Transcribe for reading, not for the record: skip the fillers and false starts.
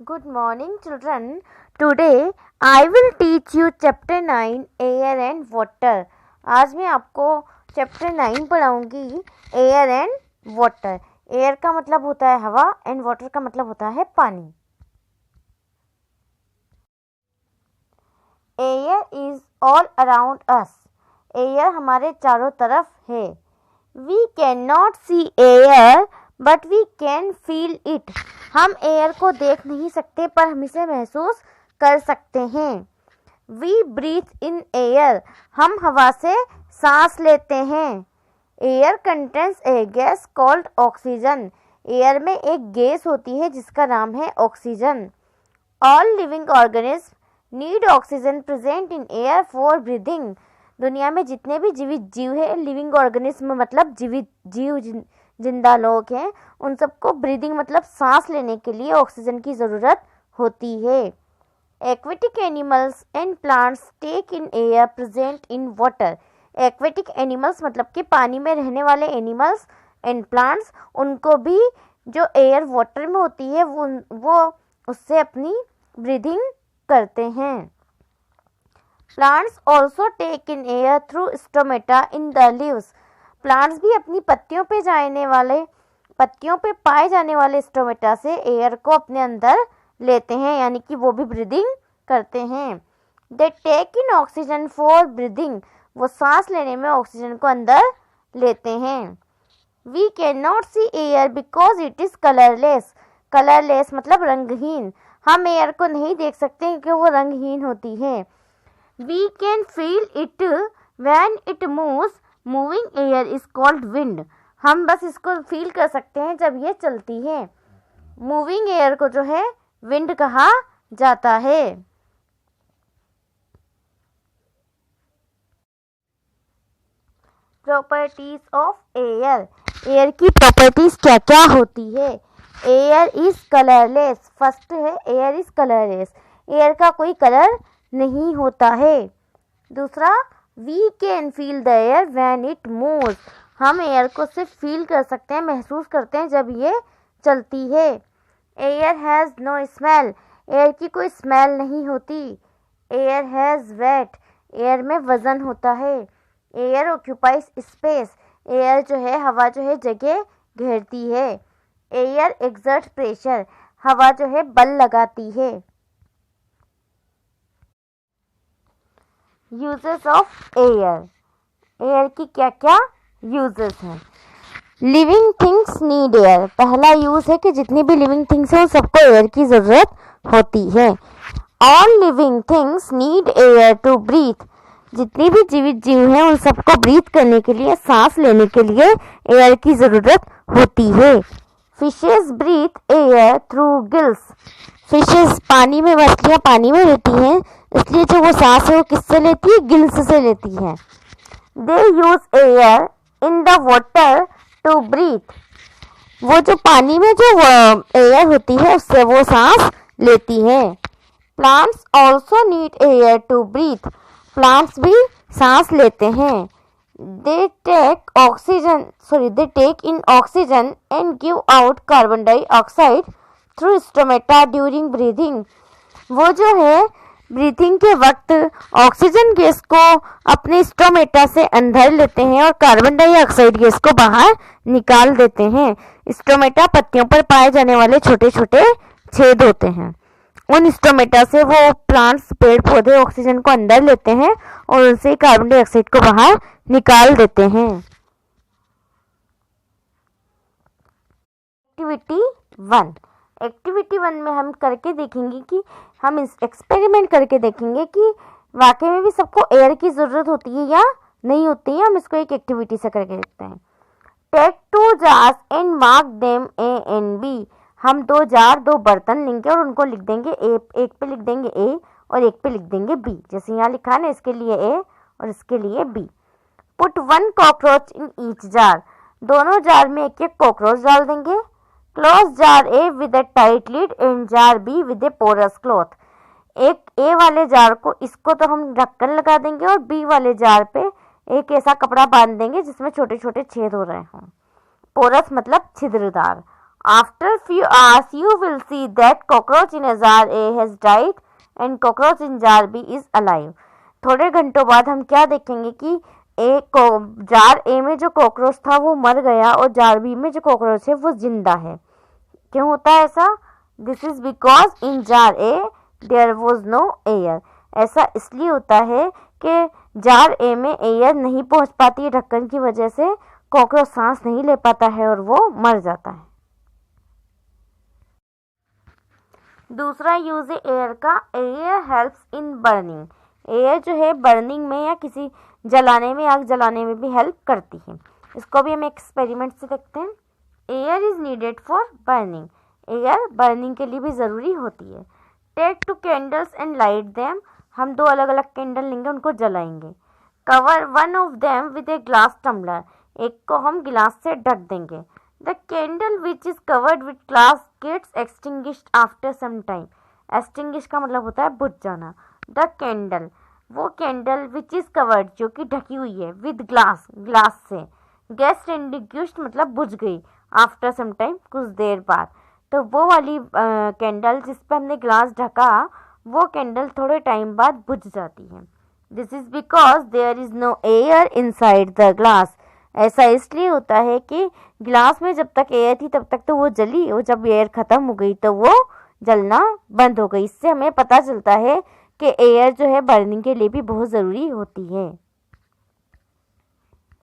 Good morning, children. Today I will teach you chapter 9 Air and Water. आज मैं आपको chapter 9 पढ़ाऊंगी air and water. Air का मतलब होता है हवा एंड वाटर का मतलब होता है पानी. Air is all around us. Air हमारे चारों तरफ है. We can not see air but we can feel it. हम एयर को देख नहीं सकते पर हम इसे महसूस कर सकते हैं. We breathe in air. हम हवा से सांस लेते हैं. Air contains a gas called oxygen. Air में एक गैस होती है जिसका नाम है oxygen. All living organism need oxygen present in air for breathing. दुनिया में जितने भी जीवित जीव है, लिविंग ऑर्गेनिज्म मतलब जीवित जीव जिंदा लोग हैं, उन सबको ब्रीदिंग मतलब सांस लेने के लिए ऑक्सीजन की ज़रूरत होती है. Aquatic animals and plants take in air present in water. Aquatic animals मतलब कि पानी में रहने वाले एनिमल्स एंड प्लांट्स, उनको भी जो एयर वाटर में होती है वो उससे अपनी ब्रीदिंग करते हैं. Plants also take in air through stomata in the leaves. Plants भी अपनी पत्तियों पे पाए जाने वाले स्टोमेटा से एयर को अपने अंदर लेते हैं, यानी कि वो भी ब्रीदिंग करते हैं. They take in oxygen for breathing. वो सांस लेने में ऑक्सीजन को अंदर लेते हैं. We can not see air because it is colourless. Colourless मतलब रंगहीन. हम एयर को नहीं देख सकते क्योंकि वो रंगहीन होती है. We can feel it when it moves. Moving air is called wind. हम बस इसको फील कर सकते हैं जब ये चलती है. मूविंग एयर को जो है विंड कहा जाता है. Properties of air. एयर की प्रॉपर्टीज क्या क्या होती है. Air is colourless. फर्स्ट है एयर इज कलरलेस. एयर का कोई कलर नहीं होता है. दूसरा, we can feel the air when it moves. हम एयर को सिर्फ फील कर सकते हैं, महसूस करते हैं जब ये चलती है. Air has no smell. Air की कोई स्मेल नहीं होती. Air has wait. एयर में वज़न होता है. Air occupies space. एयर जो है हवा जो है जगह घेरती है. Air exert pressure. हवा जो है बल लगाती है. Uses of air. एयर की क्या क्या यूजेस हैं. Living things need air. पहला यूज है कि जितनी भी लिविंग थिंग्स हैं सबको एयर की ज़रूरत होती है. All living things need air to breathe. जितनी भी जीवित जीव हैं उन सबको ब्रीथ करने के लिए, सांस लेने के लिए एयर की ज़रूरत होती है. Fishes breathe air through gills. Fishes पानी में, मछलियाँ पानी में रहती हैं, इसलिए जो वो सांस है वो किससे लेती है, गिल्स से लेती है. They use air in the water to breathe. वो जो पानी में जो एयर होती है उससे वो सांस लेती है. Plants also need air to breathe. Plants भी सांस लेते हैं. They take in oxygen and give out carbon dioxide through stomata during breathing. वो जो है ब्रीथिंग के वक्त ऑक्सीजन गैस को अपने स्टोमेटा से अंदर लेते हैं और कार्बन डाइऑक्साइड गैस को बाहर निकाल देते हैं. स्टोमेटा पत्तियों पर पाए जाने वाले छोटे छोटे छेद होते हैं. उन स्टोमेटा से वो प्लांट्स, पेड़ पौधे ऑक्सीजन को अंदर लेते हैं और उनसे कार्बन डाइऑक्साइड को बाहर निकाल देते हैं. एक्टिविटी 1. एक्टिविटी 1 में हम करके देखेंगे कि हम एक्सपेरिमेंट करके देखेंगे कि वाकई में भी सबको एयर की ज़रूरत होती है या नहीं होती है. हम इसको एक एक्टिविटी से करके देखते हैं. Take 2 jars and mark them A and B. हम 2 जार, 2 बर्तन लेंगे और उनको लिख देंगे एक पे लिख देंगे ए और एक पे लिख देंगे बी. जैसे यहाँ लिखा है ना, इसके लिए ए और इसके लिए B. Put 1 cockroach in each jar. दोनों जार में एक एक कॉकरोच डाल देंगे. Close jar A with a tight lid and jar B with a porous cloth. एक ए वाले जार को, इसको तो हम ढक्कन लगा देंगे और बी वाले जार पे एक ऐसा कपड़ा बांध देंगे जिसमें छोटे छोटे छेद हो रहे हों. पोरस मतलब छिद्रदार After few hours, you will see that cockroach in jar A has died and cockroach in jar B is alive. थोड़े घंटों बाद हम क्या देखेंगे कि जार ए में जो कॉकरोच था वो मर गया और जार बी में जो कॉकरोच है वो जिंदा है. क्यों होता है ऐसा? This is because in jar A there was no air. ऐसा इसलिए होता है कि जार ए में एयर नहीं पहुंच पाती है ढक्कन की वजह से, कॉकरोच सांस नहीं ले पाता है और वो मर जाता है. दूसरा यूज है एयर का. Air helps in burning. Air जो है बर्निंग में या किसी जलाने में, आग जलाने में भी हेल्प करती है. इसको भी हम एक्सपेरिमेंट से देखते हैं. Air is needed for burning. Air burning के लिए भी ज़रूरी होती है. Take 2 candles and light them. हम 2 अलग अलग कैंडल लेंगे, उनको जलाएंगे. Cover one of them with a glass tumbler. एक को हम गिलास से ढक देंगे. The candle which is covered with glass gets extinguished after some time. Extinguish का मतलब होता है बुझ जाना. द कैंडल, वो कैंडल विच इज कवर्ड जो कि ढकी हुई है, विद ग्लास, ग्लास से, गेट एक्सटिंग्विश्ड मतलब बुझ गई, आफ्टर सम टाइम कुछ देर बाद. तो वो वाली कैंडल जिस पे हमने ग्लास ढका वो कैंडल थोड़े टाइम बाद बुझ जाती है. This is because there is no air inside the glass. ऐसा इसलिए होता है कि ग्लास में जब तक एयर थी तब तक तो वो जली, और जब एयर ख़त्म हो गई तो वो जलना बंद हो गई. इससे हमें पता चलता है कि एयर जो है बर्निंग के लिए भी बहुत ज़रूरी होती है.